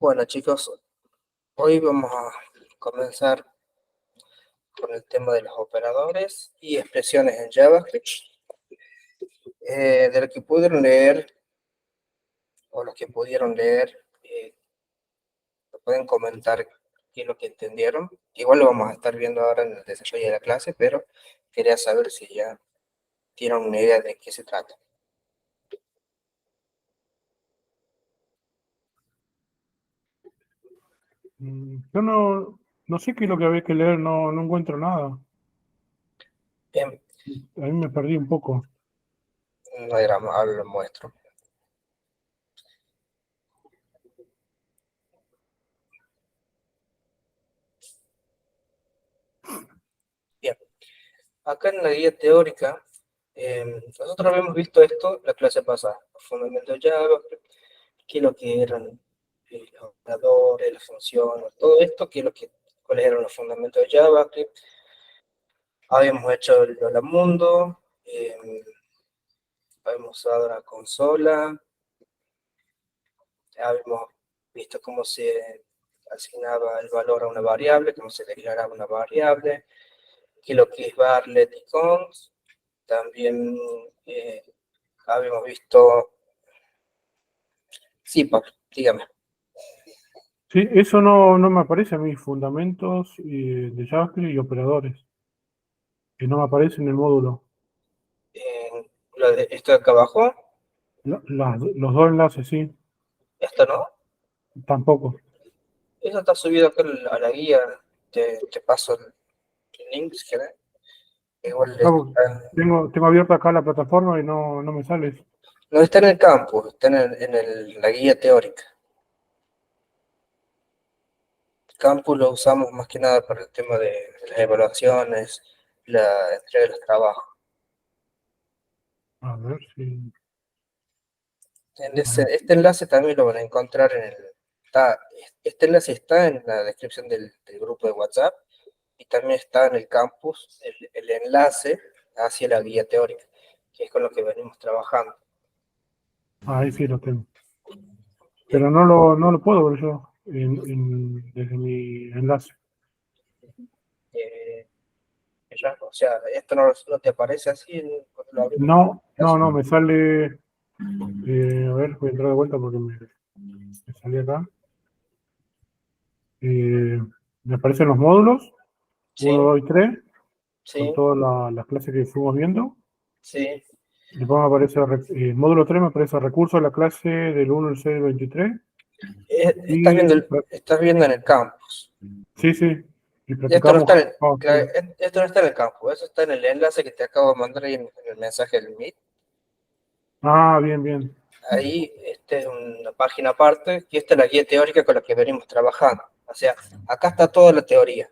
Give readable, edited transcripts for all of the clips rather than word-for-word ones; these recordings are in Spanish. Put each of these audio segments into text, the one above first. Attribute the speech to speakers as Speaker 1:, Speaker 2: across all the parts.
Speaker 1: Bueno, chicos, hoy vamos a comenzar con el tema de los operadores y expresiones en JavaScript. De lo que pudieron leer, o los que pudieron leer, lo pueden comentar qué es lo que entendieron. Igual lo vamos a estar viendo ahora en el desarrollo de la clase, pero quería saber si ya tienen una idea de qué se trata.
Speaker 2: Yo no sé qué es lo que había que leer, no encuentro nada.
Speaker 1: Bien,
Speaker 2: A mí me perdí un poco.
Speaker 1: no hay drama, ahora lo muestro. Bien, acá en la guía teórica, nosotros habíamos visto esto la clase pasada, los fundamentos de JavaScript, qué es lo que eran los operadores, las funciones, todo esto, cuáles eran los fundamentos de JavaScript. Habíamos hecho el Hola Mundo, habíamos usado la consola, habíamos visto cómo se asignaba el valor a una variable, cómo se declaraba una variable, qué es lo que es varlet y const. También habíamos visto... Sí, Pablo, dígame.
Speaker 2: Sí, eso no me aparece a mí, fundamentos de JavaScript y operadores, que no me aparece en el módulo.
Speaker 1: Esto de acá abajo,
Speaker 2: Los dos enlaces, sí,
Speaker 1: esto no.
Speaker 2: tampoco.
Speaker 1: Eso está subido acá a la guía. Te paso el link si querés. Igual
Speaker 2: No,
Speaker 1: está,
Speaker 2: tengo abierta acá la plataforma y no me sale.
Speaker 1: no está en el campus, está la guía teórica. El campus lo usamos más que nada para el tema de las evaluaciones, la entrega de los trabajos.
Speaker 2: A ver si...
Speaker 1: Este enlace también lo van a encontrar este enlace está en la descripción del grupo de WhatsApp y también está en el campus el enlace hacia la guía teórica, que es con lo que venimos trabajando.
Speaker 2: Ahí sí lo tengo.
Speaker 1: Bien.
Speaker 2: Pero no lo puedo ver yo desde mi enlace.
Speaker 1: Eh, o sea, esto no te aparece así cuando lo abrimos.
Speaker 2: No, me sale... a ver, voy a entrar de vuelta porque me salí acá. Me aparecen los módulos,
Speaker 1: Sí,
Speaker 2: 1, 2 y 3, con
Speaker 1: sí,
Speaker 2: todas las clases que fuimos viendo.
Speaker 1: sí.
Speaker 2: Después me aparece módulo 3, me aparece recursos de la clase del 1 al 6 del 23.
Speaker 1: Estás
Speaker 2: Y
Speaker 1: estás viendo en el campus.
Speaker 2: sí, sí, y
Speaker 1: Esto no está
Speaker 2: practicamos JavaScript.
Speaker 1: esto no está en el campus, eso está en el enlace que te acabo de mandar ahí en el mensaje del Meet.
Speaker 2: Ah, bien, bien.
Speaker 1: Ahí es una página aparte, y esta es la guía teórica con la que venimos trabajando. O sea, acá está toda la teoría.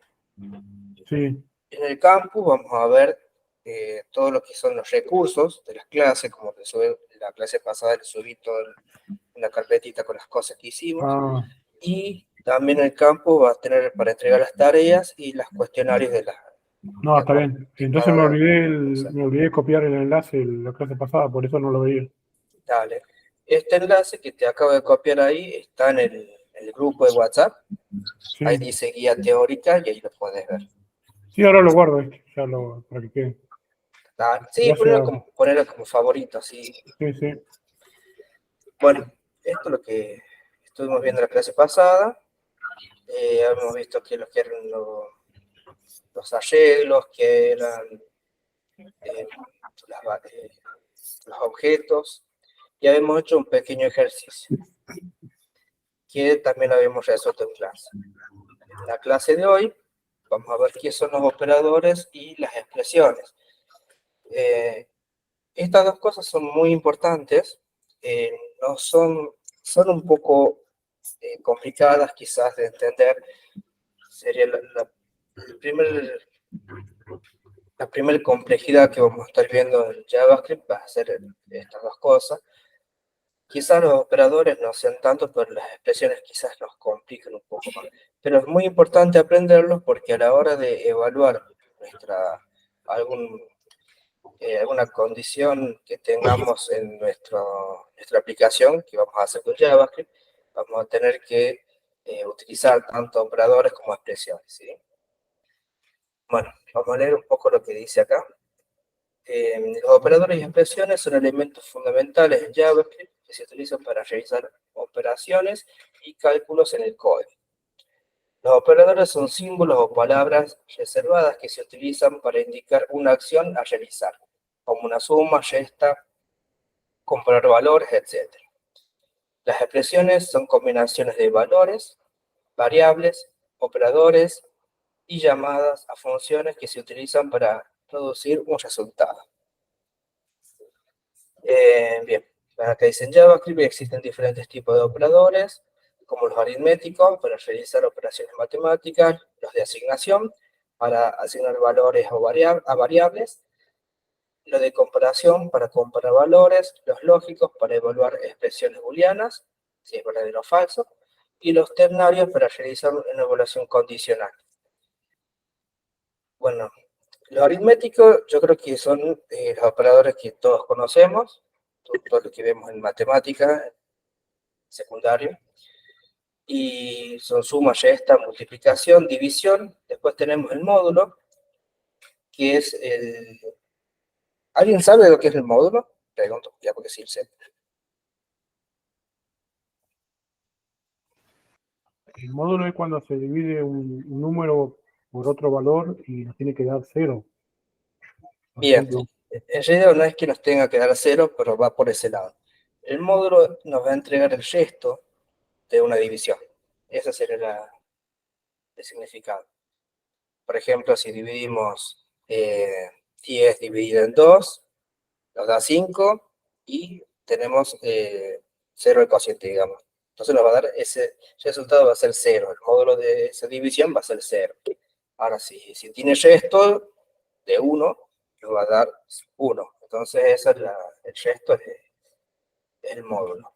Speaker 2: Sí.
Speaker 1: En el campus vamos a ver todo lo que son los recursos de las clases, como te subí, la clase pasada le subí toda una carpetita con las cosas que hicimos,
Speaker 2: Ah,
Speaker 1: y también el campus va a tener para entregar las tareas y los cuestionarios
Speaker 2: no, está bien.
Speaker 1: que
Speaker 2: Entonces
Speaker 1: cada usa.
Speaker 2: me olvidé copiar el enlace de la clase pasada, por eso no lo veía.
Speaker 1: Dale. Este enlace que te acabo de copiar ahí está en el grupo de WhatsApp. Ahí
Speaker 2: Sí,
Speaker 1: dice guía teórica y ahí lo puedes ver.
Speaker 2: sí, ahora lo guardo, para que quede.
Speaker 1: Dale. Sí,
Speaker 2: Gracias.
Speaker 1: ponerlo como favorito, así.
Speaker 2: Sí, sí.
Speaker 1: Bueno, esto es lo que estuvimos viendo la clase pasada. Habíamos visto que eran los arreglos, que eran eh, las, los objetos, y habíamos hecho un pequeño ejercicio que también habíamos resuelto en clase. En la clase de hoy vamos a ver qué son los operadores y las expresiones. Eh, Estas dos cosas son muy importantes, no son un poco complicadas quizás de entender. Sería el primer, la primera complejidad que vamos a estar viendo en JavaScript va a ser estas dos cosas. Quizás los operadores no sean tanto, pero las expresiones quizás nos complican un poco más. Pero es muy importante aprenderlos porque a la hora de evaluar algún, alguna condición que tengamos en nuestra aplicación, que vamos a hacer con JavaScript, vamos a tener que utilizar tanto operadores como expresiones, ¿sí? Bueno, vamos a leer un poco lo que dice acá. Los operadores y expresiones son elementos fundamentales en JavaScript que se utilizan para realizar operaciones y cálculos en el código. Los operadores son símbolos o palabras reservadas que se utilizan para indicar una acción a realizar, como una suma, resta, comparar valores, etc. Las expresiones son combinaciones de valores, variables, operadores y llamadas a funciones que se utilizan para producir un resultado. Bien, acá dice en JavaScript existen diferentes tipos de operadores, como los aritméticos para realizar operaciones matemáticas, los de asignación para asignar valores a variables, los de comparación para comparar valores, los lógicos para evaluar expresiones booleanas, si es verdadero o falso, y los ternarios para realizar una evaluación condicional. Bueno, los aritméticos yo creo que son los operadores que todos conocemos, todo lo que vemos en matemática, secundario, y son suma, resta, multiplicación, división. Después tenemos el módulo, que es el... ¿Alguien sabe lo que es el módulo? Pregunto, ya porque sí sé.
Speaker 2: El módulo es cuando se divide un número por otro valor y nos tiene que dar cero. Por
Speaker 1: Bien,
Speaker 2: ejemplo,
Speaker 1: en realidad no es que nos tenga que dar cero, pero va por ese lado. El módulo nos va a entregar el resto de una división. Ese sería el significado. Por ejemplo, si dividimos 10 dividido en 2, nos da 5 y tenemos 0 el cociente, digamos. Entonces nos va a dar ese resultado, va a ser 0. El módulo de esa división va a ser 0. Ahora, si tiene resto de 1, nos va a dar 1. Entonces ese es el resto del módulo.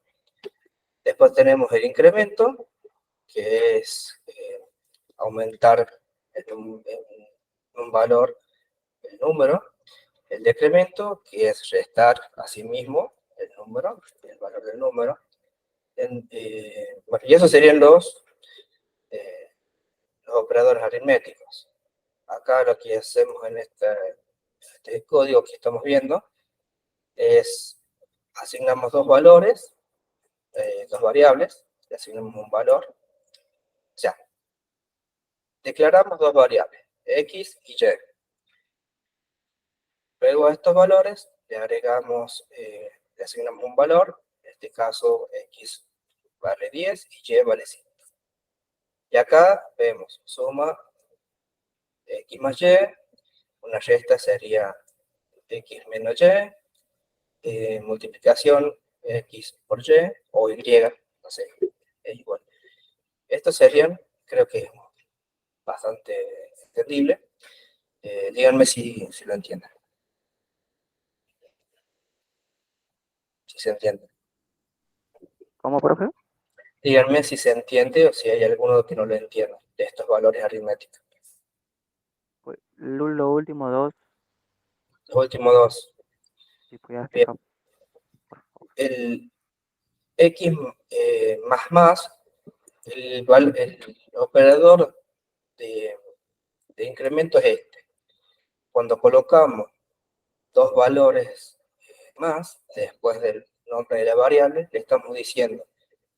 Speaker 1: Después tenemos el incremento, que es aumentar en un valor el número. El decremento, que es restar a sí mismo el número, el valor del número. Bueno, y esos serían los operadores aritméticos. Acá lo que hacemos en este código que estamos viendo es asignamos dos valores, dos variables, le asignamos un valor, ya. Declaramos dos variables, x y y. Luego a estos valores le agregamos, le asignamos un valor, en este caso x vale 10 y y vale 5. Y acá vemos suma x más y, una resta sería x menos y, multiplicación x por y o y, no sé, es igual. Estos serían, creo que es bastante entendible. Díganme si lo entienden. Si se entiende.
Speaker 3: ¿Cómo, profe?
Speaker 1: Díganme si se entiende o si hay alguno que no lo entienda de estos valores aritméticos.
Speaker 3: Pues, los últimos dos,
Speaker 1: Los últimos dos.
Speaker 3: si pudiera
Speaker 1: Bien.
Speaker 3: explicar, por favor.
Speaker 1: El x más, el operador de incremento es este. Cuando colocamos dos valores más después del nombre de la variable, le estamos diciendo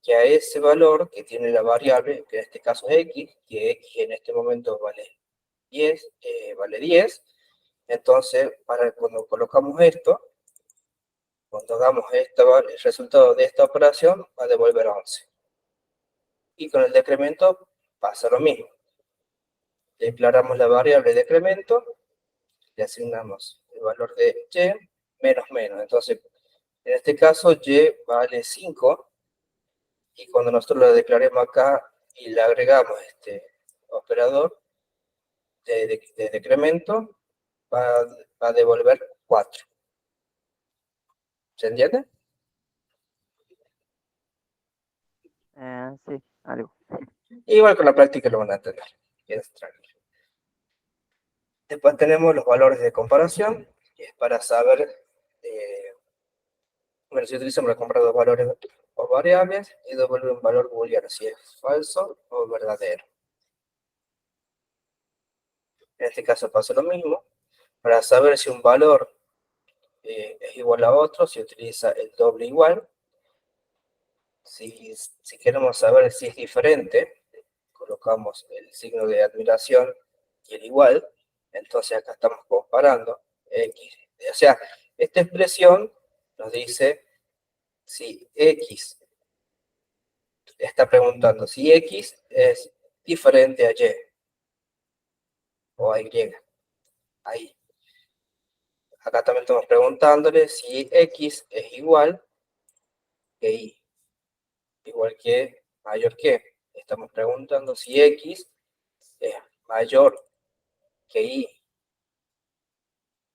Speaker 1: que a ese valor que tiene la variable, que en este caso es x, que x en este momento vale 10, entonces cuando colocamos esto, cuando hagamos el resultado de esta operación, va a devolver 11. Y con el decremento pasa lo mismo. Declaramos la variable decremento, le asignamos el valor de y, menos. Entonces, en este caso, y vale 5, y cuando nosotros lo declaremos acá y le agregamos este operador de decremento, va a devolver 4. ¿Se entiende?
Speaker 3: Sí, algo.
Speaker 1: Igual con la práctica lo van a entender. Tranquilo. Después tenemos los valores de comparación, que es para saber, bueno, se utilizan para comparar dos valores variables y devuelve un valor booleano, si es falso o verdadero. En este caso pasa lo mismo. Para saber si un valor es igual a otro, se utiliza el doble igual. Si queremos saber si es diferente, colocamos el signo de admiración y el igual. Entonces acá estamos comparando x. O sea, esta expresión nos dice si x está preguntando si x es diferente a y o a y. Ahí. Acá también estamos preguntándole si x es igual que y. Igual que, mayor que. Estamos preguntando si x es mayor que y.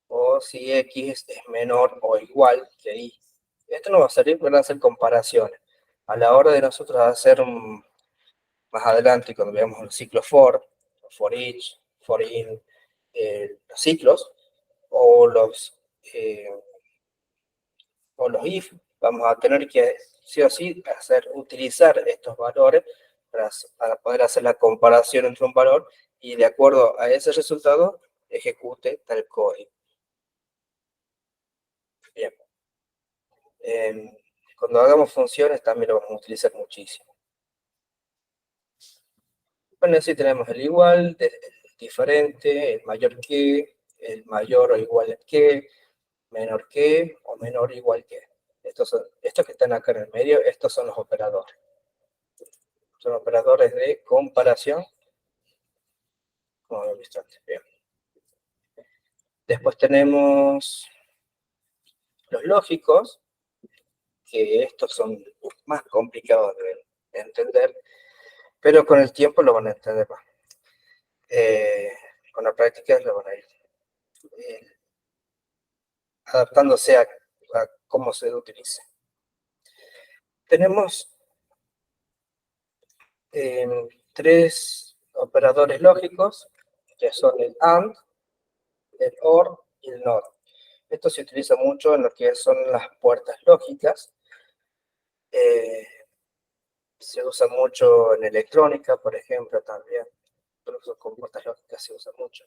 Speaker 1: O si x es menor o igual que y. Esto nos va a servir para hacer comparaciones. A la hora de nosotros hacer más adelante, cuando veamos los ciclos for each, for in, los ciclos, o los if, vamos a tener que sí o sí utilizar estos valores para poder hacer la comparación entre un valor y de acuerdo a ese resultado ejecute tal código. Bien. Cuando hagamos funciones también lo vamos a utilizar muchísimo. Bueno, así tenemos el igual, el diferente, el mayor que, el mayor o igual que, menor que o menor o igual que. Estos que están acá en el medio, estos son los operadores. Son operadores de comparación, como hemos visto antes. Bien. Después tenemos los lógicos, que estos son más complicados de entender, pero con el tiempo lo van a entender más. Con la práctica lo van a ir adaptándose a cómo se utilice. Tenemos tres operadores lógicos, que son el AND, el OR y el NOT. Esto se utiliza mucho en lo que son las puertas lógicas. Se usa mucho en electrónica, por ejemplo, también. Incluso con puertas lógicas se usa mucho.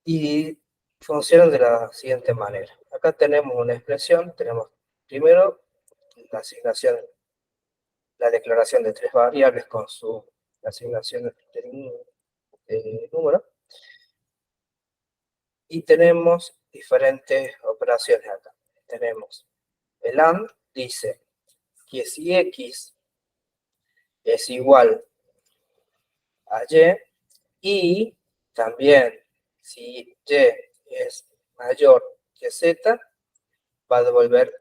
Speaker 1: Y funcionan de la siguiente manera. Acá tenemos una expresión, tenemos primero la asignación, la declaración de tres variables con su asignación de número. Y tenemos diferentes operaciones acá. Tenemos el AND, dice que si X es igual a Y también si Y es mayor que Z, va a devolver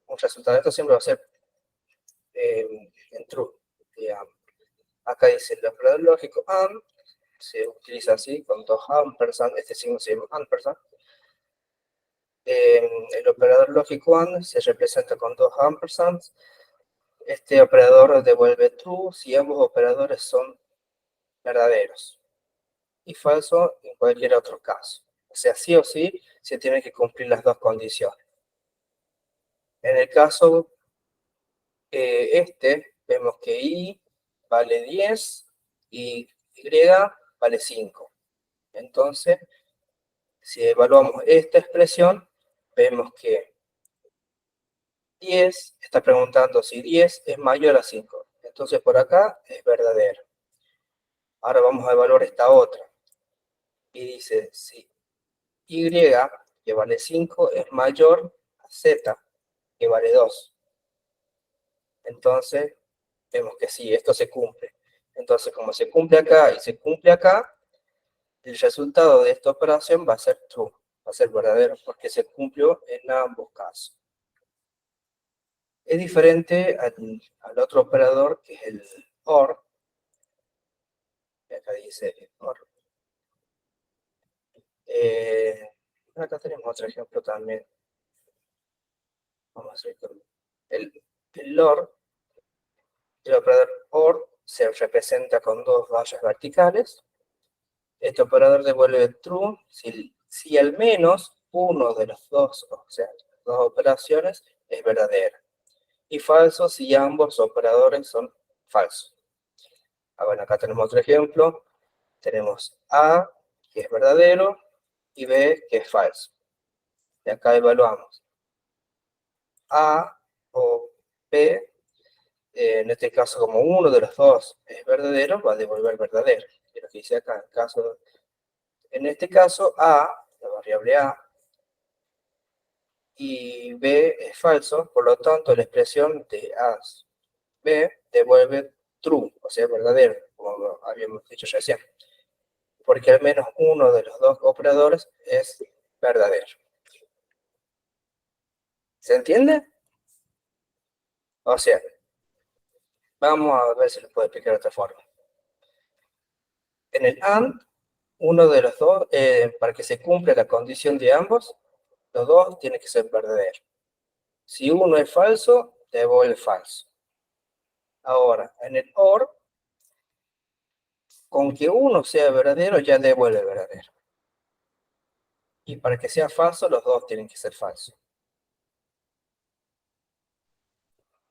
Speaker 1: un resultado. Esto siempre va a ser en true, digamos. Acá dice el operador lógico AND, se utiliza así, con dos ampersand, este signo se llama ampersand. El operador lógico AND se representa con dos ampersands. Este operador devuelve true si ambos operadores son verdaderos y falso en cualquier otro caso. O sea, sí o sí se tienen que cumplir las dos condiciones. En el caso vemos que y vale 10 y y vale 5. Entonces, si evaluamos esta expresión, vemos que 10 está preguntando si 10 es mayor a 5. Entonces, por acá es verdadero. Ahora vamos a evaluar esta otra. Y dice, si y, que vale 5, es mayor a z, que vale 2. Entonces, vemos que sí, esto se cumple. Entonces, como se cumple acá y se cumple acá, el resultado de esta operación va a ser true, va a ser verdadero, porque se cumplió en ambos casos. Es diferente al otro operador, que es el OR. Acá dice OR. Acá tenemos otro ejemplo también. Vamos a ver con el OR. El operador OR se representa con dos vallas verticales. Este operador devuelve true si al menos uno de los dos, o sea, las dos operaciones es verdadera. y falso si ambos operadores son falsos. Bueno, acá tenemos otro ejemplo. Tenemos A, que es verdadero, y B, que es falso. Y acá evaluamos A o B. En este caso, como uno de los dos es verdadero, va a devolver verdadero. Y lo que dice acá, en este caso, A, la variable A, y B es falso, por lo tanto, la expresión de A, B, devuelve true, o sea, verdadero, como habíamos dicho recién. Porque al menos uno de los dos operadores es verdadero. ¿Se entiende? O sea, vamos a ver si lo puedo explicar de otra forma. En el AND, uno de los dos, para que se cumpla la condición de ambos, los dos tienen que ser verdaderos. Si uno es falso, devuelve falso. Ahora, en el OR, con que uno sea verdadero, ya devuelve verdadero. Y para que sea falso, los dos tienen que ser falsos.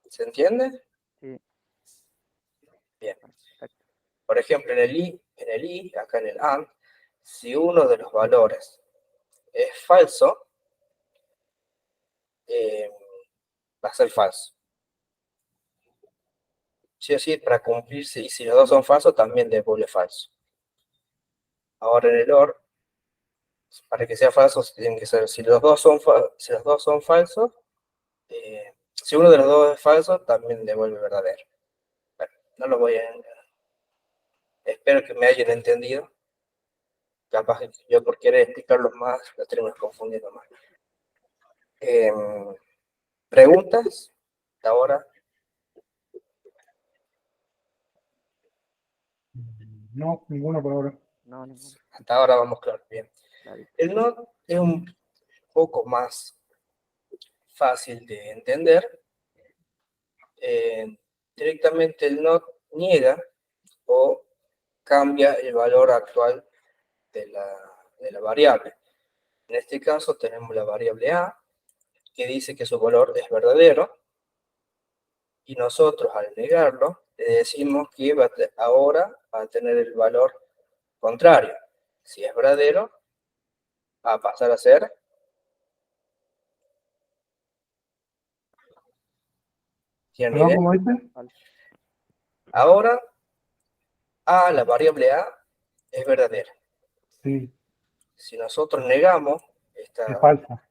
Speaker 1: ¿Se entiende?
Speaker 3: Sí,
Speaker 1: Bien.
Speaker 3: perfecto.
Speaker 1: Por ejemplo, en el I, acá en el AND, si uno de los valores es falso, va a ser falso. Sí o sí, para cumplirse, y si los dos son falsos, también devuelve falso. Ahora en el OR, para que sea falso, tienen que ser, si los dos son falsos, si uno de los dos es falso, también devuelve verdadero. Bueno, no lo voy a... Espero que me hayan entendido. Capaz que yo por querer explicarlos más, lo termino confundiendo más. ¿Preguntas? Ahora,
Speaker 2: No, ninguna por ahora.
Speaker 3: No, ninguno.
Speaker 1: hasta ahora vamos claro, bien.
Speaker 3: Clarito.
Speaker 1: El NOT es un poco más fácil de entender. Directamente el NOT niega o cambia el valor actual de la variable. En este caso tenemos la variable A, que dice que su valor es verdadero, y nosotros al negarlo, le decimos que ahora va a tener el valor contrario. Si es verdadero, va a pasar a ser... ¿Tienen
Speaker 2: ¿Perdón,
Speaker 1: idea?
Speaker 2: cómo dice?
Speaker 3: Falso.
Speaker 1: Ahora, la variable A es verdadera.
Speaker 2: Sí,
Speaker 1: Si nosotros negamos
Speaker 2: es
Speaker 1: esta...
Speaker 2: falsa.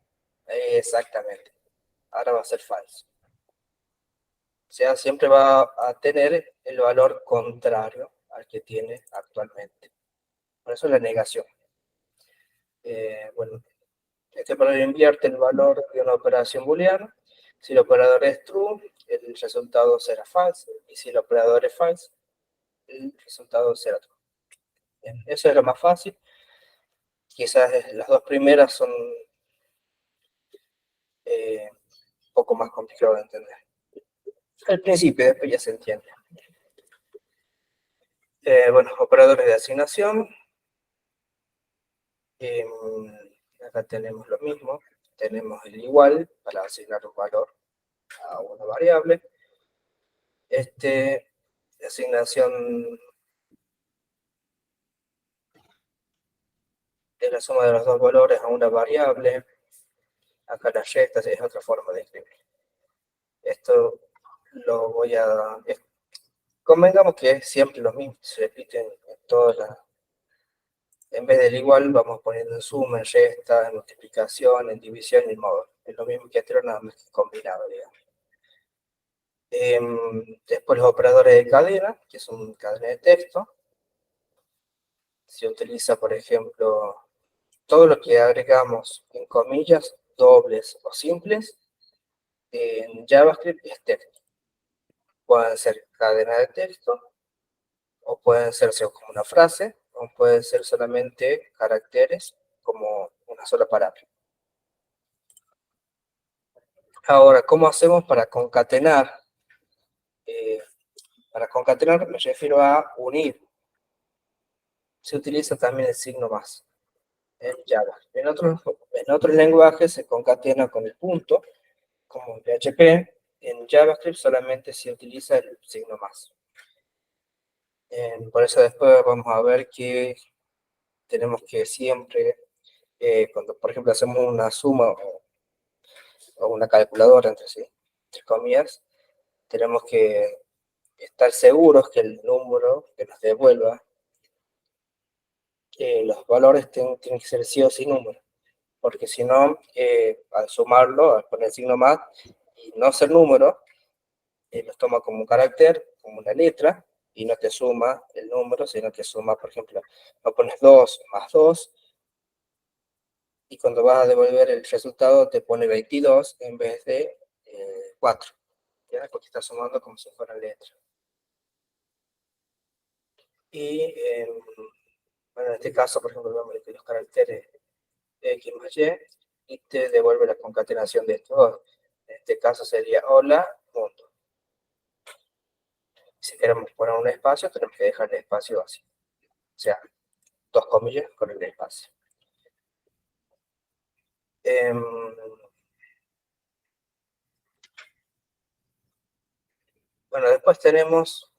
Speaker 1: Exactamente. Ahora va a ser falso. O sea, siempre va a tener el valor contrario al que tiene actualmente. Por eso la negación. Bueno, este operador invierte el valor de una operación booleana. Si el operador es true, el resultado será falso. Y si el operador es falso, el resultado será true. Bien, eso es lo más fácil. Quizás las dos primeras son un poco más complicadas de entender. Al principio, después ya se entiende. Bueno, operadores de asignación. Acá tenemos lo mismo. Tenemos el igual para asignar un valor a una variable. Asignación de la suma de los dos valores a una variable. Acá la resta es otra forma de escribir. Esto lo voy a... Convengamos que es siempre lo mismo, se repiten en todas las... En vez del igual, vamos poniendo en suma, en resta, en multiplicación, en división y en módulo. Es lo mismo que anterior, nada más que combinado, digamos. Después los operadores de cadena, que son cadena de texto. Se utiliza, por ejemplo, todo lo que agregamos en comillas, dobles o simples, en JavaScript es texto. Pueden ser cadena de texto, o pueden ser como una frase, o pueden ser solamente caracteres como una sola palabra. Ahora, ¿cómo hacemos para concatenar? Para concatenar me refiero a unir. Se utiliza también el signo más en Java. En otros lenguajes se concatena con el punto, como en PHP, En JavaScript solamente se utiliza el signo más. Por eso después vamos a ver que tenemos que siempre, cuando por ejemplo hacemos una suma o una calculadora entre comillas, tenemos que estar seguros que el número que nos devuelva, los valores tienen que ser sí o sí números, porque si no, al sumarlo, al poner el signo más y no ser número, los toma como un carácter, como una letra, y no te suma el número, sino que suma, por ejemplo, no pones 2 más 2, y cuando vas a devolver el resultado te pone 22 en vez de 4, ¿ya? Porque está sumando como si fuera letra. Y bueno, en este caso, por ejemplo, vemos que los caracteres X más Y te devuelve la concatenación de estos dos. En este caso sería hola, punto. Si queremos poner un espacio, tenemos que dejar el espacio así. O sea, 2 comillas con el espacio. Bueno, después tenemos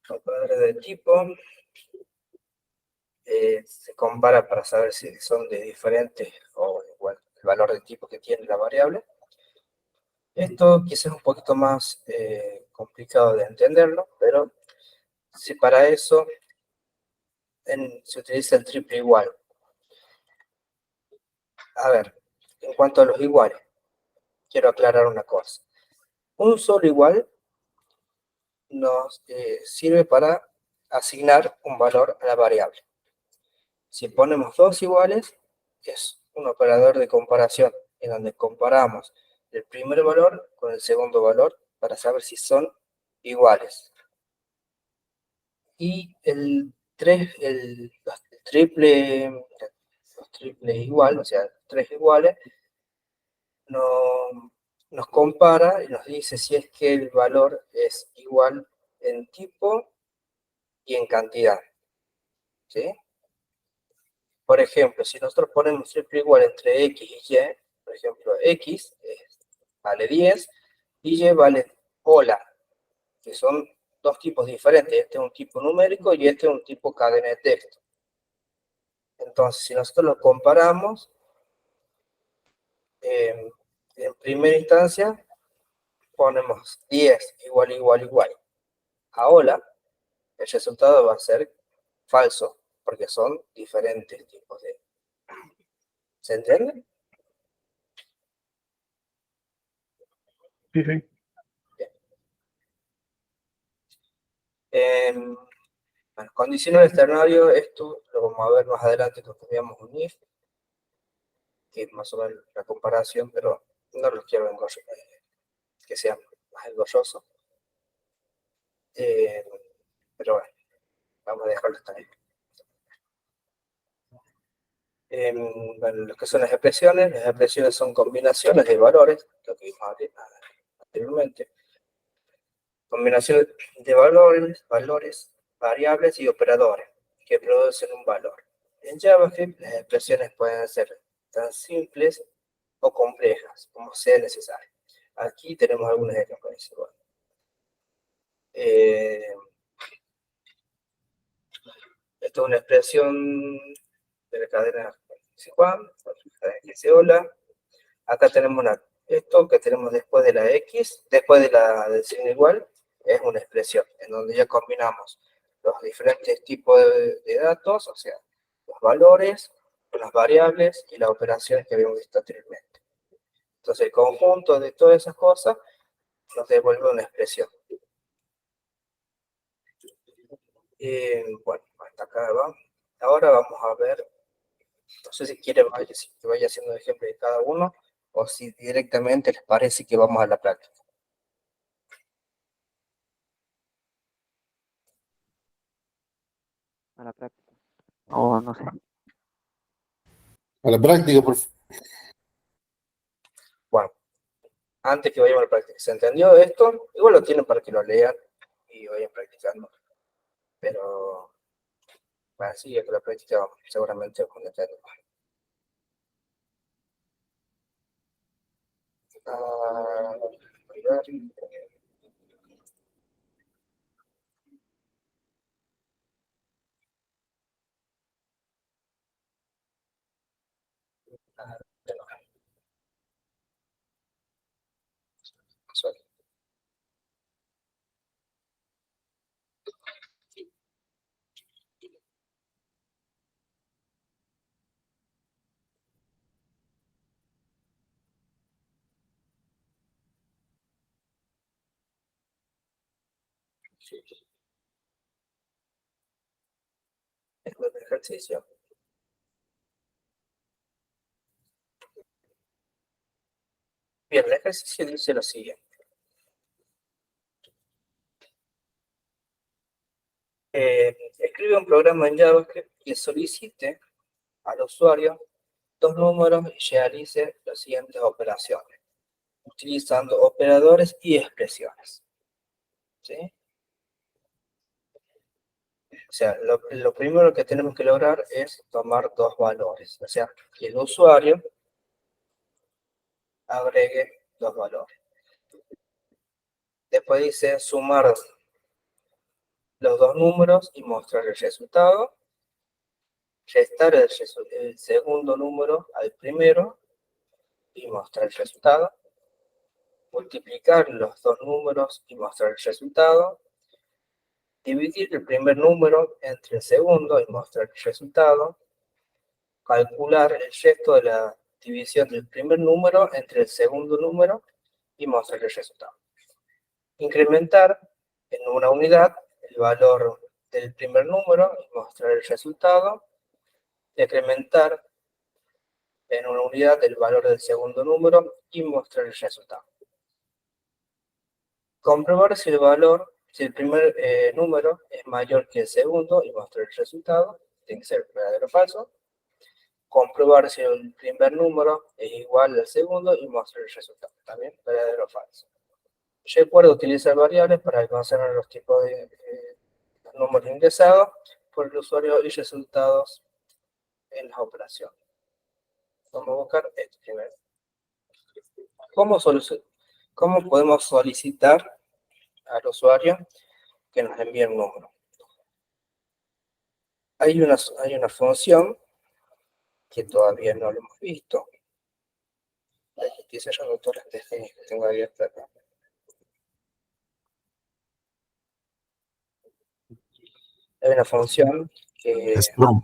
Speaker 1: operadores de tipo. Se compara para saber si son de diferentes o igual el valor de tipo que tiene la variable. Esto quizás es un poquito más complicado de entenderlo, pero si para eso se utiliza el triple igual. A ver, en cuanto a los iguales, quiero aclarar una cosa. Un solo igual nos sirve para asignar un valor a la variable. Si ponemos dos iguales, es un operador de comparación, en donde comparamos el primer valor con el segundo valor para saber si son iguales. Y el triple igual, o sea, 3 iguales, nos compara y nos dice si es que el valor es igual en tipo y en cantidad, ¿sí? Por ejemplo, si nosotros ponemos triple igual entre X y Y, por ejemplo, X vale 10 y Y vale hola, que son dos tipos diferentes. Este es un tipo numérico y este es un tipo cadena de texto. Entonces, si nosotros lo comparamos, en primera instancia ponemos 10 igual, igual, igual a hola, el resultado va a ser falso, porque son diferentes tipos de... ¿Se entiende?
Speaker 2: Sí, sí.
Speaker 1: Bueno, condiciones del ternario, esto lo vamos a ver más adelante cuando veamos un if, que es más o menos la comparación, pero no los quiero que sea más engorroso. Pero bueno, vamos a dejarlo hasta ahí. Bueno, lo que son las expresiones son combinaciones de valores, lo que vimos anteriormente. Combinaciones de valores, variables y operadores que producen un valor. En JavaScript las expresiones pueden ser tan simples o complejas como sea necesario. Aquí tenemos algunos ejemplos. Bueno, esto es una expresión de la cadena que dice hola. Acá tenemos esto que tenemos después de la X, después del signo igual, es una expresión en donde ya combinamos los diferentes tipos de datos, o sea, los valores, las variables y las operaciones que habíamos visto anteriormente. Entonces, el conjunto de todas esas cosas nos devuelve una expresión. Bueno, hasta acá va. Ahora vamos a ver, no sé si quiere que vaya haciendo ejemplo de cada uno o si directamente les parece que vamos a la práctica.
Speaker 3: A la práctica. O no sé.
Speaker 4: A la práctica, por favor.
Speaker 1: Bueno, antes que vayamos a la práctica, ¿se entendió esto? Igual lo tienen para que lo lean y vayan practicando. Pero, bueno, sí, que la práctica seguramente vamos a entender. agregar. Esto es el ejercicio. Bien, el ejercicio dice lo siguiente. Escribe un programa en JavaScript que solicite al usuario dos números y realice las siguientes operaciones, utilizando operadores y expresiones. ¿Sí? O sea, lo primero que tenemos que lograr es tomar dos valores. O sea, que el usuario agregue dos valores. Después dice sumar los dos números y mostrar el resultado. Restar el segundo número al primero y mostrar el resultado. Multiplicar los dos números y mostrar el resultado. Dividir el primer número entre el segundo y mostrar el resultado. Calcular el resto de la división del primer número entre el segundo número y mostrar el resultado. Incrementar en una unidad el valor del primer número y mostrar el resultado. Decrementar en una unidad el valor del segundo número y mostrar el resultado. Comprobar si el primer número es mayor que el segundo y mostrar el resultado. Tiene que ser verdadero o falso. Comprobar si el primer número es igual al segundo y mostrar el resultado. También verdadero o falso. Recuerda utilizar variables para almacenar los tipos de números ingresados por el usuario y resultados en las operaciones. Vamos a buscar esto primero. ¿Cómo podemos solicitar al usuario que nos envíe un número? Hay una función que todavía no lo hemos visto. Estoy cerrando todas las pestañas que tengo abiertas acá. Hay una función que...
Speaker 4: Strong.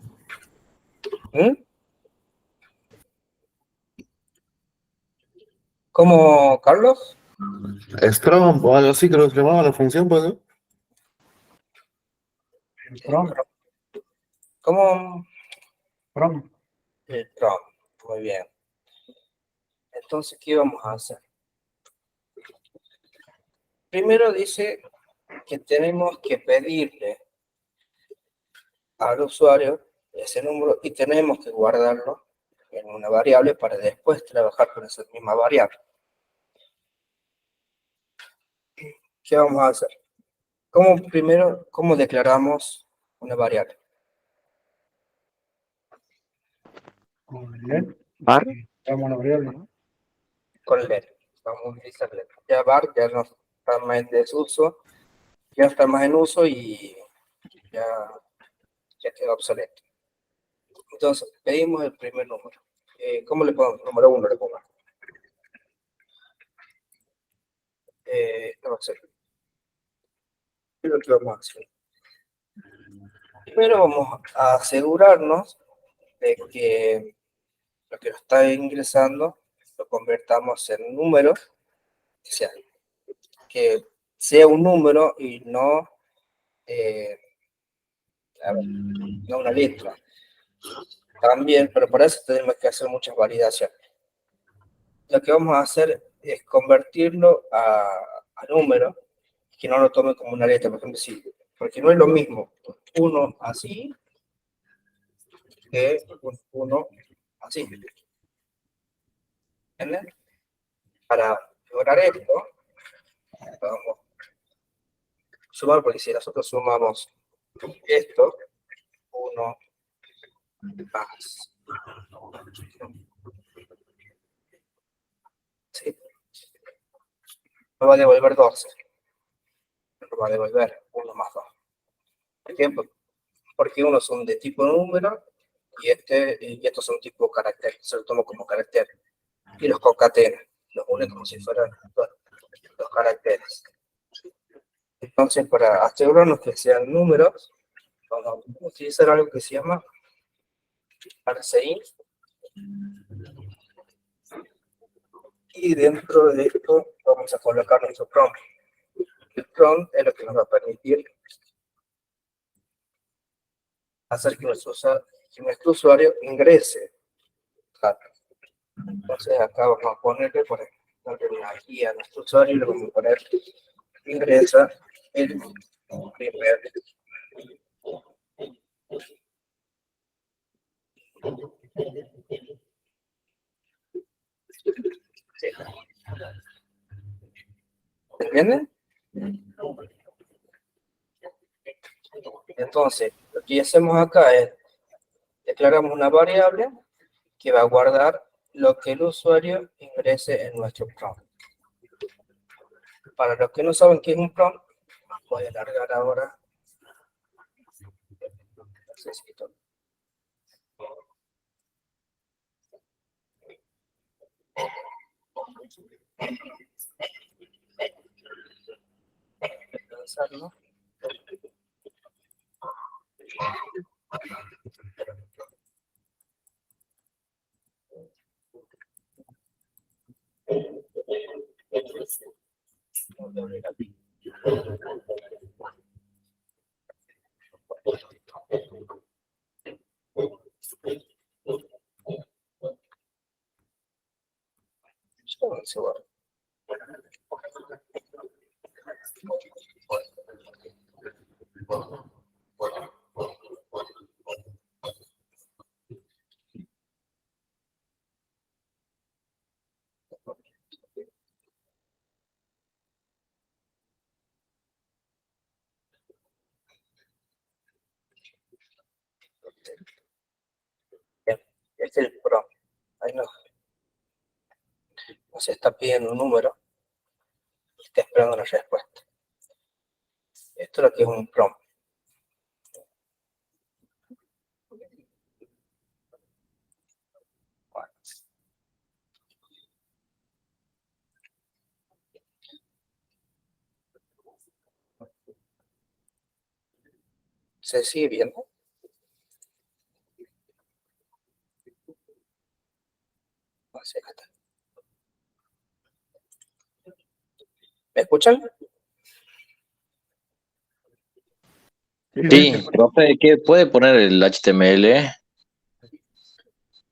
Speaker 1: ¿Cómo, Carlos?
Speaker 4: Strong o algo así creo que se llamaba la función, pues, ¿no?
Speaker 2: Prom,
Speaker 1: ¿Cómo?
Speaker 2: prom.
Speaker 1: El prompt. Muy bien. Entonces, ¿qué vamos a hacer? Primero dice que tenemos que pedirle al usuario ese número y tenemos que guardarlo en una variable para después trabajar con esa misma variable. ¿Qué vamos a hacer? ¿Cómo declaramos una variable?
Speaker 2: Con LED.
Speaker 3: Var,
Speaker 2: Damos la variable.
Speaker 3: ¿no?
Speaker 1: Con let. Vamos a utilizar let. Ya var ya no está más en desuso, ya está más en uso y ya quedó obsoleto. Entonces, pedimos el primer número. ¿Cómo le pongo? Número 1 le pongo. Esto va a ser. ¿Qué es lo que vamos a hacer? Primero vamos a asegurarnos de que lo que nos está ingresando lo convertamos en números, que sea un número y no, no una letra. También, pero para eso tenemos que hacer muchas validaciones. Lo que vamos a hacer es convertirlo a número, que no lo tome como una letra, por ejemplo, porque no es lo mismo uno así que uno así. ¿Entienden? Para lograr esto, vamos a sumar, porque si nosotros sumamos esto, 1 más. ¿Sí? me va a devolver 12. Me va a devolver 1 más 2. ¿Por qué? Porque unos son de tipo número y estos son tipo carácter. Se lo tomo como carácter. Y los concatena. Los une como si fueran los caracteres. Entonces, para asegurarnos que sean números, vamos a utilizar algo que se llama parseInt. Y dentro de esto vamos a colocar nuestro prompt. El prompt es lo que nos va a permitir hacer que nuestro usuario ingrese datos. Entonces acá vamos a ponerle, por ejemplo, aquí a nuestro usuario le vamos a poner ingresa el primer ¿entienden? Entonces, lo que hacemos acá es declaramos una variable que va a guardar lo que el usuario ingrese en nuestro prompt. Para los que no saben qué es un prompt, voy a alargar ahora. Necesito. Lanzarlo. Bien, este es el prompt. Ahí nos está pidiendo un número y está esperando la respuesta. Esto es lo que es un prompt. Bueno. ¿Se sigue viendo? ¿Me escuchan?
Speaker 5: Sí, profe, ¿qué puede poner el HTML?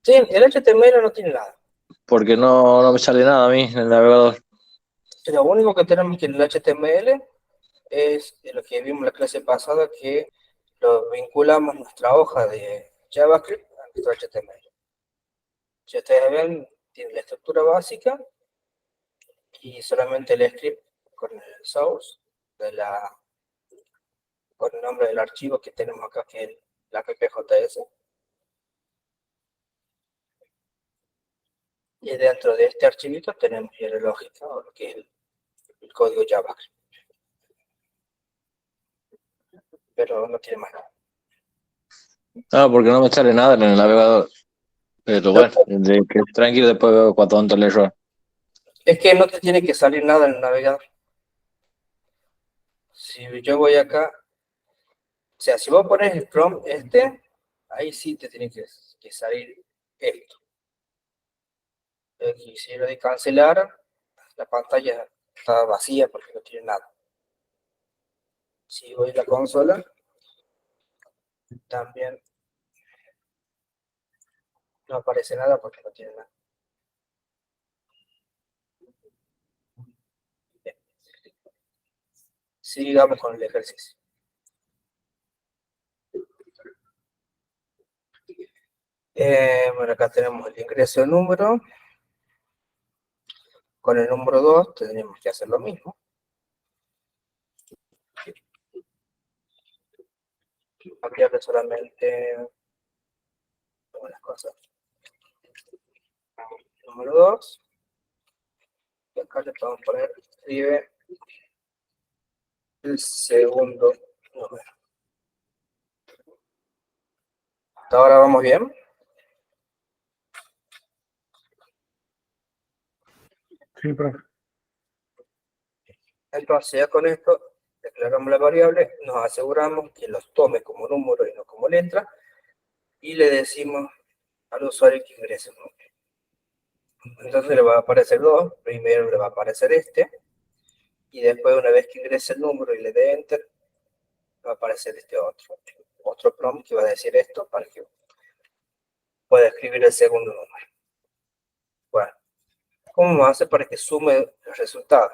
Speaker 1: Sí, el HTML no tiene nada.
Speaker 5: Porque no me sale nada a mí en el navegador.
Speaker 1: Lo único que tenemos que en el HTML es lo que vimos en la clase pasada, que lo vinculamos nuestra hoja de JavaScript a nuestro HTML. Si ustedes ven, tiene la estructura básica y solamente el script con el source, con el nombre del archivo que tenemos acá, que es la appjs. Y dentro de este archivito tenemos ya la lógica, o lo que es el código JavaScript. Pero no tiene más nada.
Speaker 5: Ah, porque no me sale nada en el navegador. Pero bueno, tranquilo, después veo cuánto el error.
Speaker 1: Es que no te tiene que salir nada en el navegador. Si yo voy acá, o sea, si vos pones el prompt ahí sí te tiene que salir esto. Y si lo de cancelar, la pantalla está vacía porque no tiene nada. Si voy a la consola, también no aparece nada porque no tiene nada. Bien. Sigamos con el ejercicio. Bueno, acá tenemos el ingreso de número. Con el número 2 tendríamos que hacer lo mismo. Cambiarle solamente algunas cosas. Número 2. Y acá le podemos poner escribe el segundo número. ¿Hasta ahora vamos bien?
Speaker 2: Sí, profe.
Speaker 1: Entonces, ya con esto declaramos la variable, nos aseguramos que los tome como número y no como letra, y le decimos al usuario que ingrese un número. Entonces le va a aparecer 2, primero le va a aparecer este, y después una vez que ingrese el número y le dé enter, va a aparecer este otro prompt que va a decir esto para que pueda escribir el segundo número. Bueno, ¿cómo hace para que sume el resultado?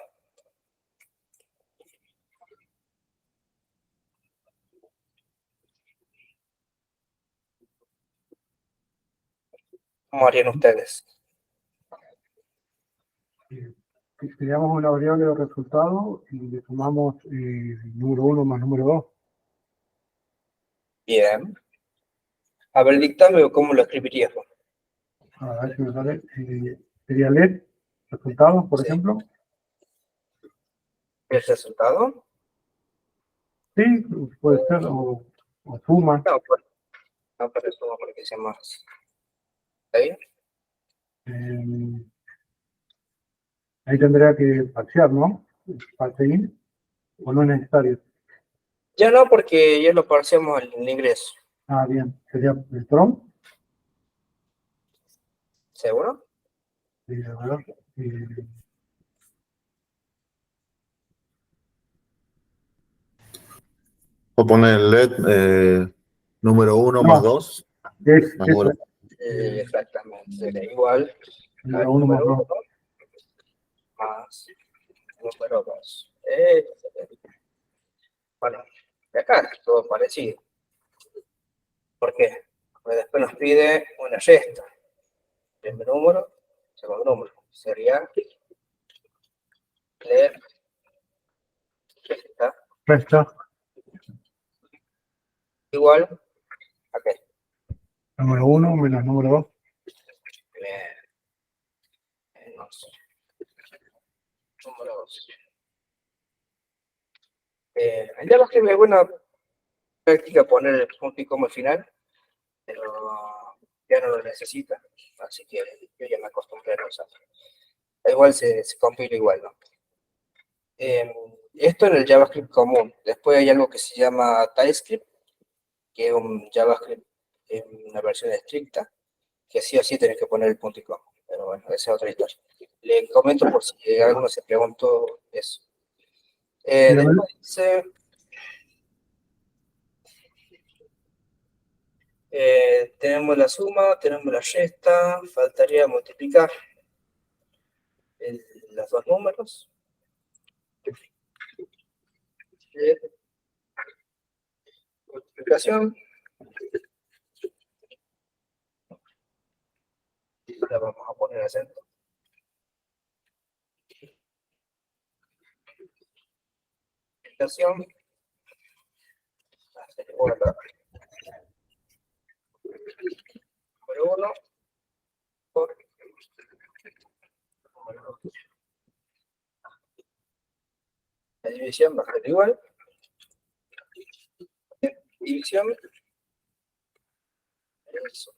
Speaker 1: ¿Cómo harían ustedes?
Speaker 2: Creamos una variable de resultado y le sumamos número 1 más número 2.
Speaker 1: Bien. A ver, dictame cómo lo escribirías.
Speaker 2: A ver si me sale. Sería let resultados, por
Speaker 1: Sí.
Speaker 2: ejemplo.
Speaker 1: ¿El resultado?
Speaker 2: Sí, puede ser, o suma.
Speaker 1: No, pues, no, pero eso no porque sea más. ¿Está bien?
Speaker 2: Ahí tendría que parsear, ¿no? Para seguir, o no es necesario.
Speaker 1: Ya no, porque ya lo parseamos al ingreso.
Speaker 2: Ah, bien. Sería el tron.
Speaker 1: ¿Seguro?
Speaker 2: A ver,
Speaker 4: O poner LED número 1 más
Speaker 2: no,
Speaker 4: 2
Speaker 2: es
Speaker 4: más
Speaker 2: eso.
Speaker 4: número.
Speaker 1: Exactamente. Sería igual
Speaker 2: Número
Speaker 1: al
Speaker 2: 1 más
Speaker 1: número
Speaker 2: 2.
Speaker 1: 1 más número 2. Bueno, de acá todo parecido. ¿Por qué? Porque después nos pide una resta. Primer número, segundo número. Sería leer resta
Speaker 2: Resta.
Speaker 1: igual a qué.
Speaker 2: Número 1 menos número 2.
Speaker 1: Bien. No sé. Número 2. Ya lo escribí, buena práctica poner el punto y coma al final, pero ya no lo necesita, así que yo ya me acostumbré a usarlo. Igual se compila igual, ¿no? Esto en el JavaScript común. Después hay algo que se llama TypeScript, que es un JavaScript en una versión estricta, que sí o sí tenés que poner el punto y coma. Pero bueno, esa es otra historia. Le comento por si alguno se preguntó eso. Después dice, tenemos la suma, tenemos la resta, faltaría multiplicar los dos números. Multiplicación. La vamos a poner acento. Multiplicación. Número 1 por número 2. La división va a ser igual. División. Eso.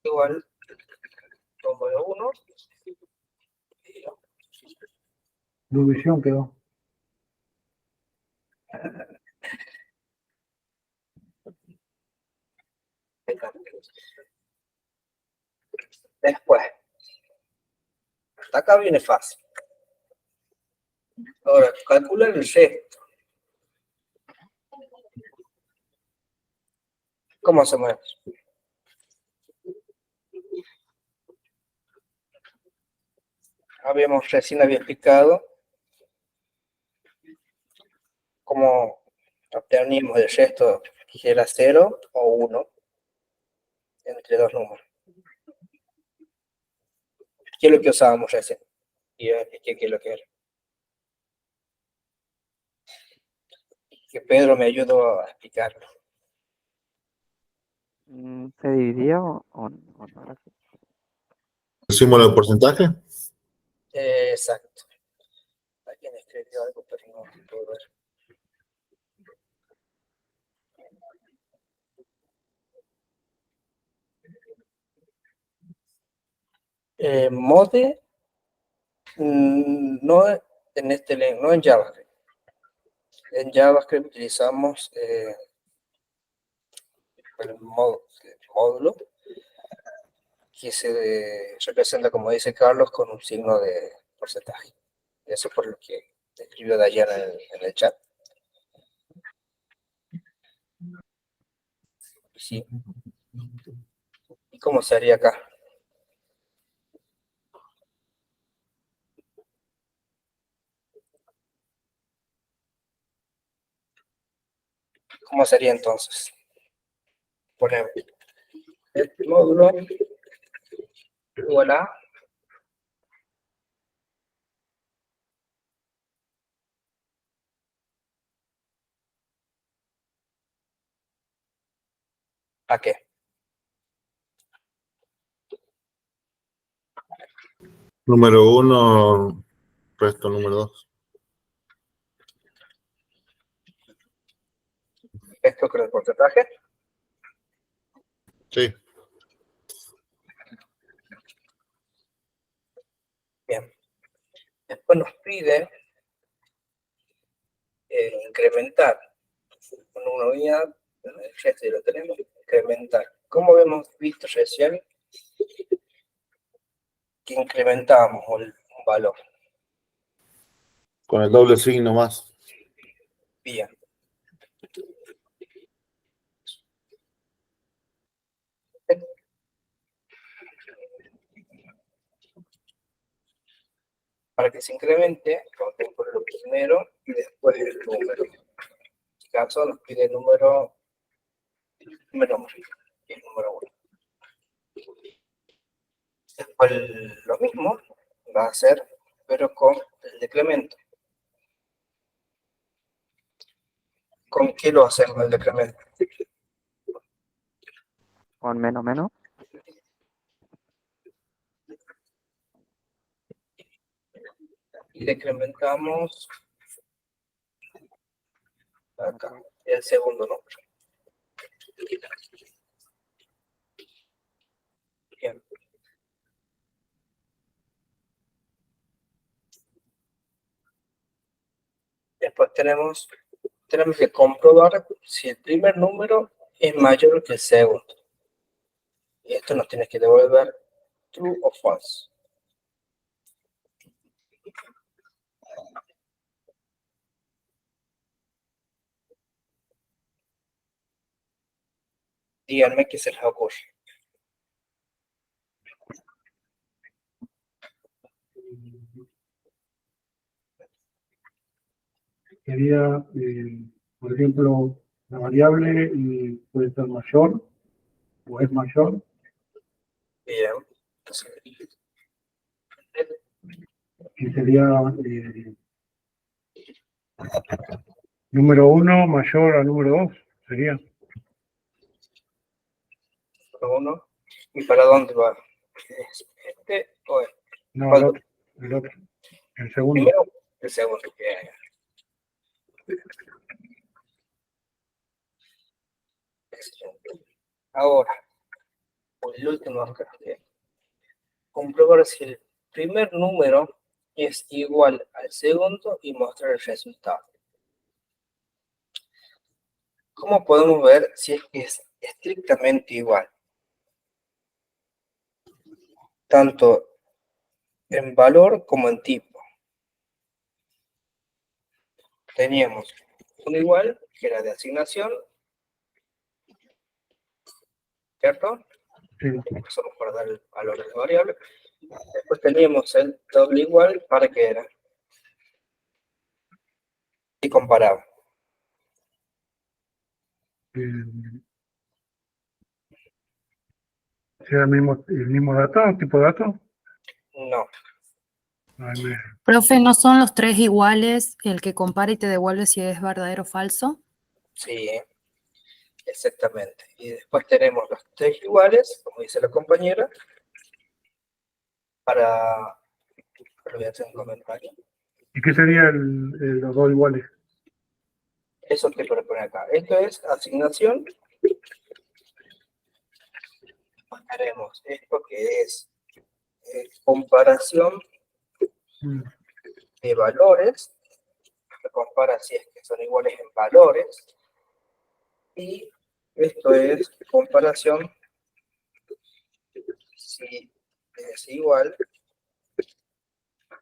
Speaker 1: Igual número 1.
Speaker 2: División quedó.
Speaker 1: Después. Hasta acá viene fácil. Ahora, calcula el resto. ¿Cómo hacemos eso? Recién había explicado cómo obteníamos el resto, que era 0 o 1 entre dos números. ¿Qué es lo que usábamos recién? Y ¿qué es lo que era? Que Pedro me ayudó a explicarlo.
Speaker 3: ¿Se dividía o no era así?
Speaker 4: ¿El símbolo de porcentaje?
Speaker 1: Exacto. Alguien escribió algo, pero no puedo ver. Mode, no no en JavaScript. En JavaScript utilizamos el módulo que se representa, como dice Carlos, con un signo de porcentaje. Eso por lo que escribió Dayana en el chat. Sí. ¿Y cómo se haría acá? ¿Cómo sería entonces? Ponemos el módulo igual ¿a qué?
Speaker 4: Número 1, resto número 2.
Speaker 1: Esto con el porcentaje.
Speaker 4: Sí.
Speaker 1: Bien. Después nos pide incrementar con una unidad. Ya lo tenemos. Incrementar. ¿Cómo hemos visto recién que incrementamos un valor?
Speaker 4: Con el doble signo más.
Speaker 1: Bien. Para que se incremente, vamos a poner el primero y después el número. En este caso nos pide el número uno, que es el número 1. Después lo mismo va a ser, pero con el decremento. ¿Con qué lo hacemos el decremento?
Speaker 3: ¿Con menos menos?
Speaker 1: Y decrementamos acá, el segundo número. Bien. Después tenemos que comprobar si el primer número es mayor que el segundo. Y esto nos tiene que devolver true o false. Díganme qué se les ocurre.
Speaker 2: Sería, por ejemplo, la variable puede ser mayor o es mayor.
Speaker 1: Bien.
Speaker 2: Y sería número 1 mayor a número 2, sería.
Speaker 1: Número 1. ¿Y para dónde va? ¿Es este o este?
Speaker 2: No, el otro, el segundo.
Speaker 1: Primero, el segundo. Bien. Excelente. Ahora, el último acá. Comprobar si el primer número es igual al segundo y mostrar el resultado. ¿Cómo podemos ver si es que es estrictamente igual? Tanto en valor como en tipo. Teníamos un igual, que era de asignación, ¿cierto?
Speaker 2: Sí.
Speaker 1: Pasamos para dar el valor de la variable. Después teníamos el doble igual, ¿para qué era? Y comparaba.
Speaker 2: ¿Sea el mismo dato, tipo de dato?
Speaker 1: No.
Speaker 6: Profe, ¿no son los tres iguales el que compara y te devuelve si es verdadero o falso?
Speaker 1: Sí. Exactamente. Y después tenemos los tres iguales, como dice la compañera, para... Lo voy a hacer un comentario.
Speaker 2: ¿Y qué sería los dos iguales?
Speaker 1: Eso que propone acá. Esto es asignación. Haremos esto que es comparación
Speaker 2: Mm,
Speaker 1: de valores. Se compara si es que son iguales en valores. Y esto es comparación si es igual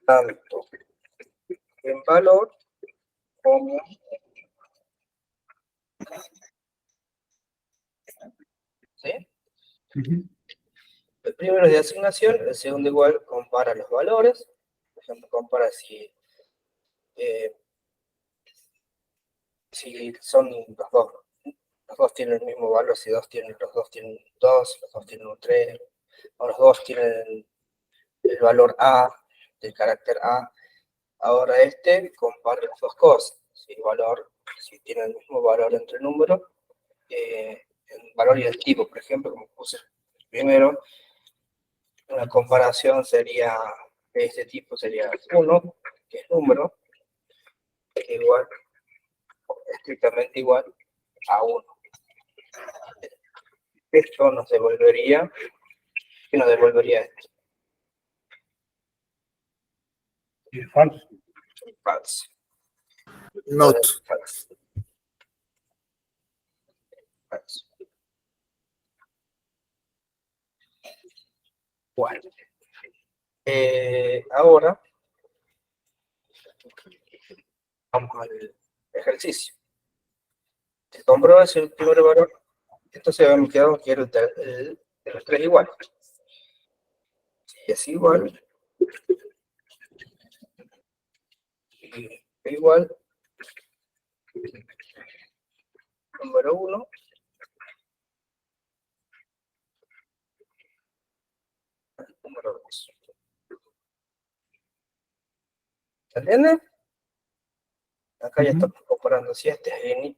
Speaker 1: tanto en valor como ¿sí?
Speaker 2: ujú.
Speaker 1: El primero es de asignación, el segundo igual compara los valores, por ejemplo, compara eh, si son los dos tienen el mismo valor, si los dos tienen 2, los dos tienen un 3, o los dos tienen el valor A, del carácter A. Ahora compara las dos cosas, si tienen el mismo valor entre números, el valor y el tipo, por ejemplo, como puse primero, una comparación sería de este tipo, sería 1, que es número, que es igual, estrictamente igual a 1. Esto nos devolvería, ¿qué nos devolvería esto?
Speaker 2: Y es falso.
Speaker 1: Falso.
Speaker 4: Not.
Speaker 1: Falso. Falso. Bueno. Ahora vamos al ejercicio. Se comprueba si el primer valor, entonces habíamos quedado que era el de los tres iguales. Si es igual, igual, número 1, número 2. ¿Se entiende? Acá ya
Speaker 2: Ujú.
Speaker 1: estamos comparando si este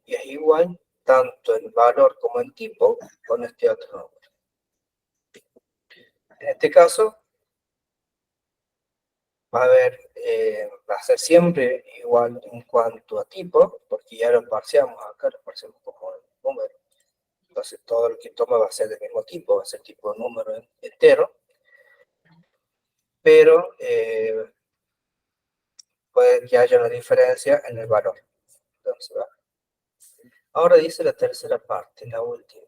Speaker 1: es igual, tanto en valor como en tipo, con este otro número. En este caso, va a ser siempre igual en cuanto a tipo, porque ya lo parseamos acá, lo parseamos como número. Entonces todo lo que toma va a ser del mismo tipo, va a ser tipo número entero, pero puede que haya una diferencia en el valor. Entonces, ahora dice la tercera parte, la última.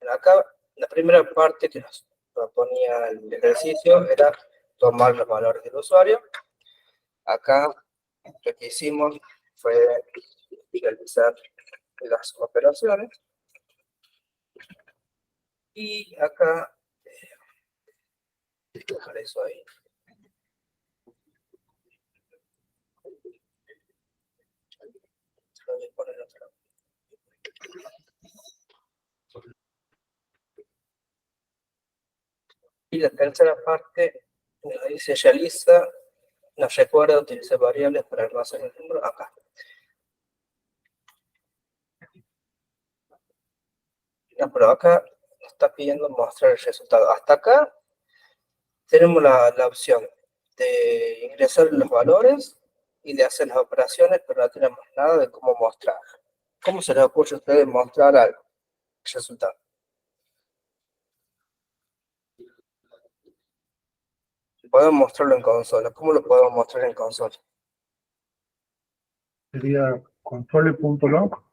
Speaker 1: Acá, la primera parte que nos proponía el ejercicio era tomar los valores del usuario. Acá lo que hicimos fue realizar las operaciones. Y acá, dejar eso ahí. Lo voy a poner otra vez. Y la tercera parte nos dice realiza, nos recuerda utilizar variables para almacenar el número acá. No, pero acá nos está pidiendo mostrar el resultado. Hasta acá tenemos la opción de ingresar los valores y de hacer las operaciones, pero no tenemos nada de cómo mostrar. ¿Cómo se les ocurre a ustedes mostrar algo, el resultado? Podemos mostrarlo en consola. ¿Cómo lo podemos mostrar en consola?
Speaker 2: Sería console.log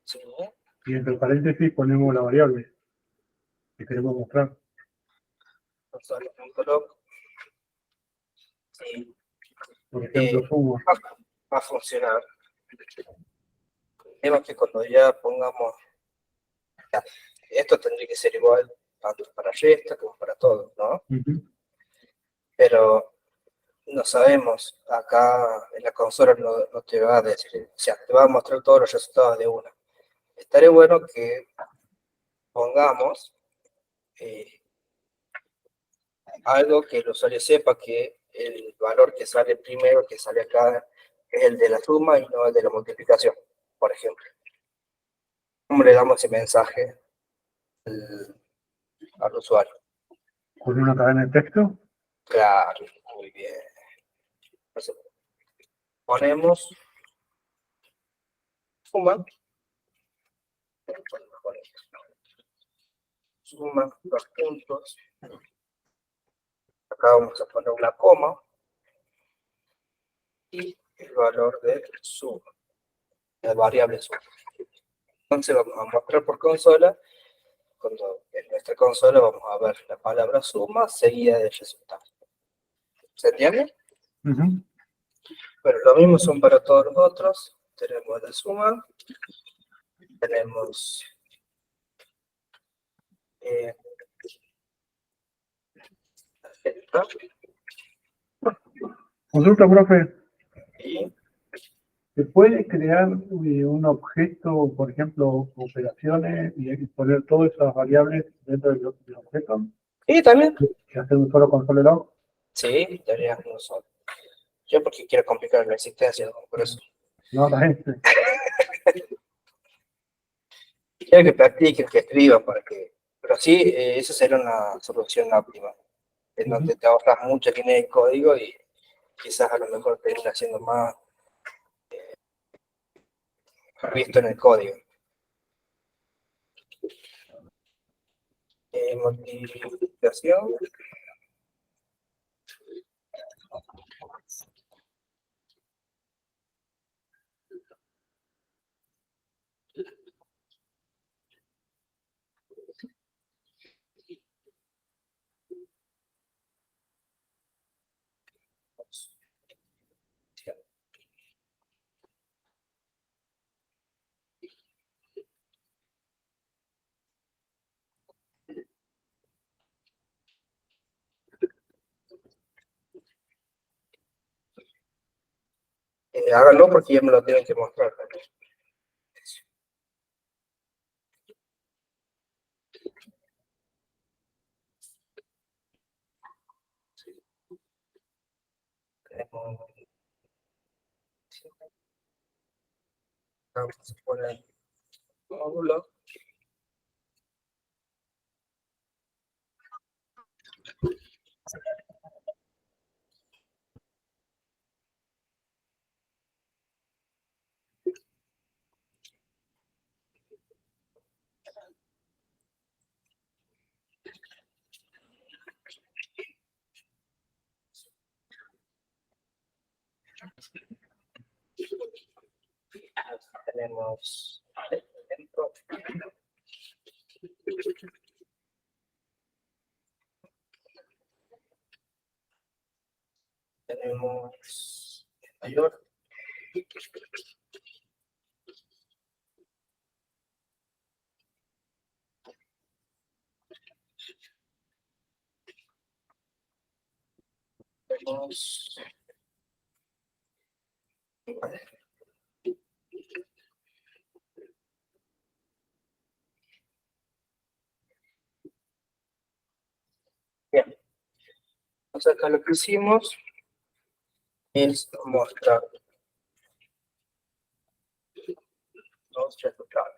Speaker 1: Sí,
Speaker 2: y entre paréntesis ponemos la variable que queremos mostrar.
Speaker 1: consola.log. Sí,
Speaker 2: Por ejemplo, suma.
Speaker 1: va a funcionar. El tema es que cuando ya pongamos, ya, esto tendría que ser igual tanto para resta como para todo, ¿no?
Speaker 2: Ujú.
Speaker 1: Pero no sabemos, acá en la consola no te va a decir, o sea, te va a mostrar todos los resultados de una. Estaría bueno que pongamos algo que el usuario sepa que el valor que sale primero, que sale acá, es el de la suma y no el de la multiplicación, por ejemplo. ¿Cómo le damos ese mensaje al usuario?
Speaker 2: ¿Con una cadena de texto?
Speaker 1: Claro, muy bien. Entonces, ponemos suma, suma dos puntos. Acá vamos a poner una coma y el valor de suma, la variable suma. Entonces vamos a mostrar por consola. Cuando en nuestra consola vamos a ver la palabra suma seguida del resultado. ¿Se entiende?
Speaker 2: Ujú.
Speaker 1: Bueno, lo mismo son para todos los otros. Tenemos la suma, tenemos esta,
Speaker 2: Consulta, profe.
Speaker 1: y
Speaker 2: ¿Se puede crear un objeto, por ejemplo, operaciones, y poner todas esas variables dentro del objeto?
Speaker 1: también,
Speaker 2: ¿Y hacer un solo console log?
Speaker 1: sí, tareas no son. Yo porque quiero complicar la existencia, ¿no? Por eso.
Speaker 2: No, la gente.
Speaker 1: Quiero que practiquen, que escriban para que... Pero sí, esa sería una solución óptima. En donde te ahorras mucha línea de código y quizás a lo mejor termina siendo más visto en el código. Multiplicación. Háganlo porque ya me lo tienen que mostrar. Vamos a poner módulo. Tenemos ejemplo. Tenemos mayor. Tenemos bien. Entonces acá lo que hicimos es mostrar los resultados.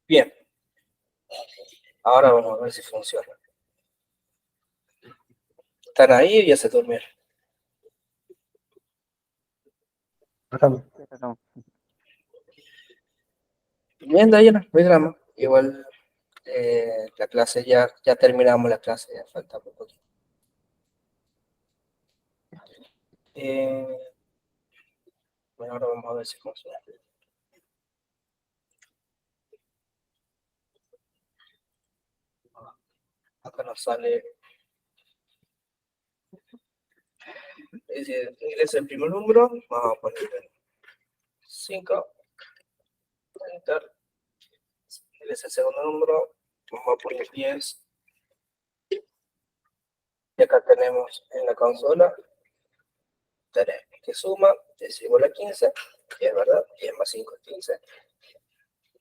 Speaker 1: Bien, ahora vamos a ver si funciona. ¿Están ahí o ya se durmieron?
Speaker 2: Acá.
Speaker 3: Pero no.
Speaker 1: Bien, Diana, no hay drama. Igual la clase ya terminamos la clase, ya falta poco. Bueno, ahora vamos a ver si funciona. Acá nos sale, es el primer número, vamos a poner 5, enter, es el segundo número, vamos a poner 10, y acá tenemos en la consola, tenemos que suma, es igual a 15, y es verdad, 10 más 5 es 15,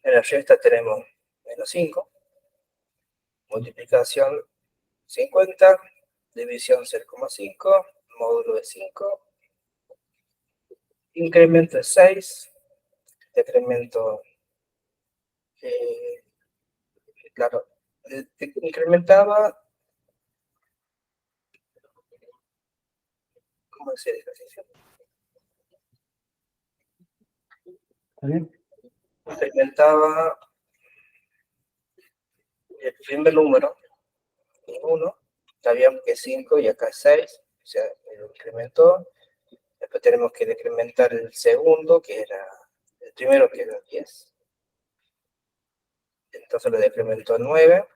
Speaker 1: en la resta tenemos menos 5, multiplicación 50, división 0,5, módulo de 5, incremento de 6, decremento, claro, incrementaba, ¿cómo decía el ejercicio?
Speaker 2: ¿Está bien?
Speaker 1: Incrementaba el primer número, 1, sabíamos que es 5 y acá es 6, o sea, lo incrementó. Después tenemos que decrementar el segundo, que era el primero, que era 10. Entonces lo decrementó a 9.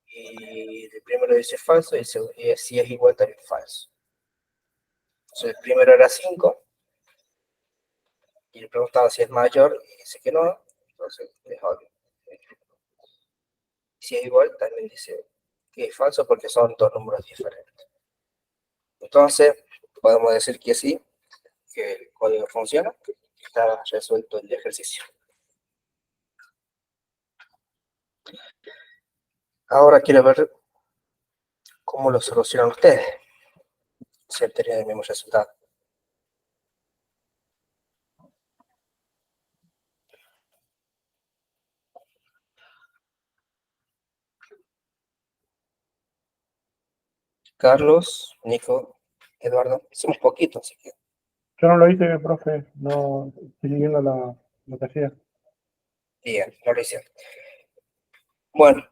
Speaker 1: Y el primero dice falso y si es igual también falso. Entonces el primero era 5 y le preguntaba si es mayor y dice que no, entonces es obvio. Si es igual también dice que es falso porque son dos números diferentes. Entonces podemos decir que sí, que el código funciona, que está resuelto el ejercicio. Ahora quiero ver cómo lo solucionan ustedes, si obtienen el mismo resultado. Carlos, Nico, Eduardo, somos poquitos, así que
Speaker 2: Yo no lo hice, profe, no estoy siguiendo lo que hacía.
Speaker 1: bien, no lo hicieron. Bueno,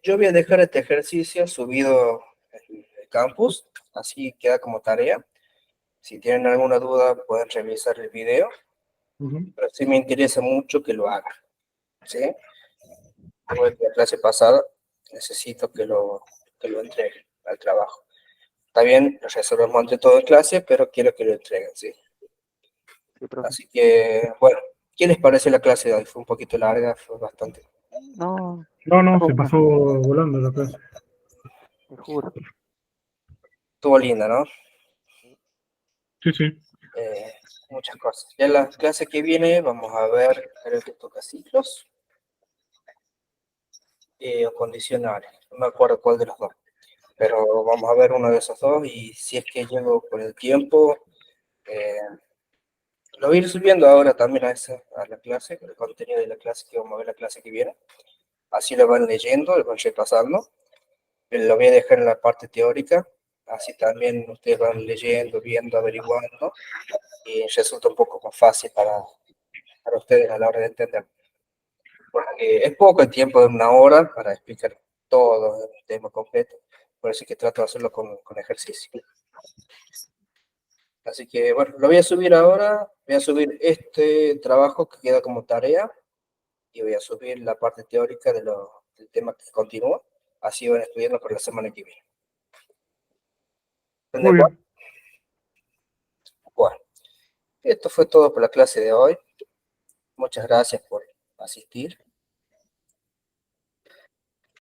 Speaker 1: yo voy a dejar este ejercicio subido en el campus, así queda como tarea. Si tienen alguna duda pueden revisar el video, pero sí me interesa mucho que lo hagan, ¿sí? Igual que la clase pasada, necesito que lo entreguen al trabajo. Está bien, lo resolvemos entre todo en clase, pero quiero que lo entreguen, ¿sí?
Speaker 3: Sí, profe.
Speaker 1: Así que, bueno, ¿qué les parece la clase de hoy? Fue un poquito larga, fue bastante.
Speaker 3: No,
Speaker 2: No,
Speaker 3: estuvo
Speaker 2: se
Speaker 3: buena,
Speaker 2: pasó volando la clase.
Speaker 3: te juro.
Speaker 1: Estuvo linda, ¿no?
Speaker 2: Sí, sí.
Speaker 1: Muchas cosas. Ya la clase que viene vamos a ver, creo que toca ciclos o condicionales. No me acuerdo cuál de los dos. Pero vamos a ver uno de esos dos y si es que llego con el tiempo, eh, lo voy a ir subiendo ahora también a la clase, el contenido de la clase que vamos a ver la clase que viene. Así lo van leyendo, lo van repasando. Lo voy a dejar en la parte teórica, así también ustedes van leyendo, viendo, averiguando y resulta un poco más fácil para ustedes a la hora de entender. Porque es poco el tiempo de 1 hora para explicar todo el tema completo, por eso es que trato de hacerlo con ejercicio. Así que bueno, lo voy a subir ahora, voy a subir este trabajo que queda como tarea y voy a subir la parte teórica del tema que continúa, así van estudiando por la semana que viene. ¿Están de
Speaker 2: Muy
Speaker 1: acuerdo?
Speaker 2: bien.
Speaker 1: Bueno, esto fue todo por la clase de hoy. Muchas gracias por asistir.